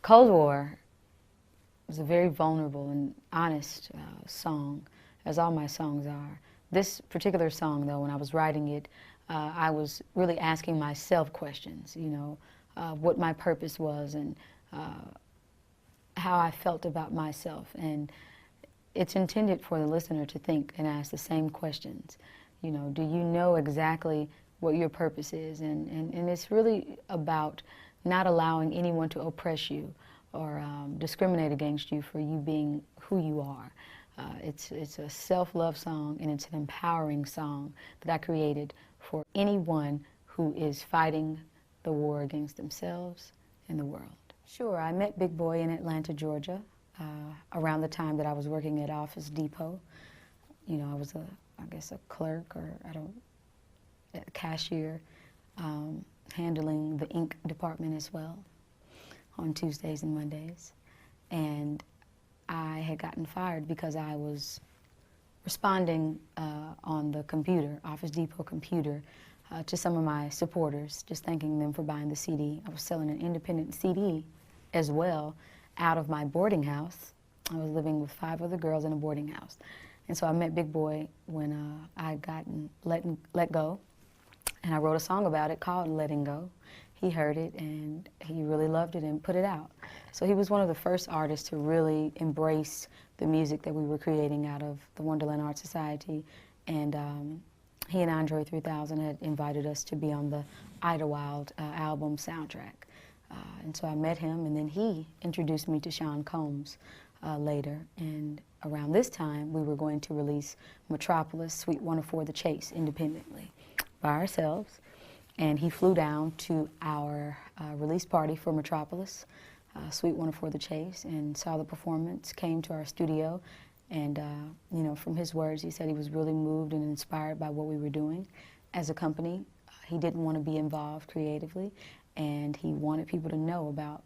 Cold War was a very vulnerable and honest song, as all my songs are. This particular song, though, when I was writing it, I was really asking myself questions, you know, what my purpose was and how I felt about myself. And it's intended for the listener to think and ask the same questions. You know, do you know exactly what your purpose is? And it's really about not allowing anyone to oppress you or discriminate against you for you being who you are. It's a self-love song, and it's an empowering song that I created for anyone who is fighting the war against themselves and the world. Sure, I met Big Boy in Atlanta, Georgia, around the time that I was working at Office Depot. You know, I was I guess a clerk or a cashier, handling the ink department as well on Tuesdays and Mondays. And I had gotten fired because I was responding on the computer, Office Depot computer, to some of my supporters, just thanking them for buying the CD. I was selling an independent CD as well out of my boarding house. I was living with 5 other girls in a boarding house. And so I met Big Boy when I had gotten let go, and I wrote a song about it called Letting Go. He heard it, and he really loved it and put it out. So he was one of the first artists to really embrace the music that we were creating out of the Wonderland Art Society. And he and Andre 3000 had invited us to be on the Idlewild album soundtrack. And so I met him, and then he introduced me to Sean Combs later. And around this time, we were going to release Metropolis, Suite 104, The Chase, independently by ourselves. And he flew down to our release party for Metropolis, Suite 104, The Chase, and saw the performance, came to our studio, and you know, from his words, he said he was really moved and inspired by what we were doing as a company. He didn't want to be involved creatively, and he wanted people to know about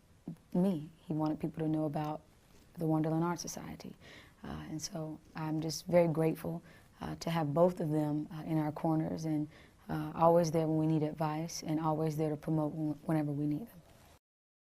me. He wanted people to know about the Wonderland Art Society. And so I'm just very grateful to have both of them in our corners, and always there when we need advice, and always there to promote whenever we need them.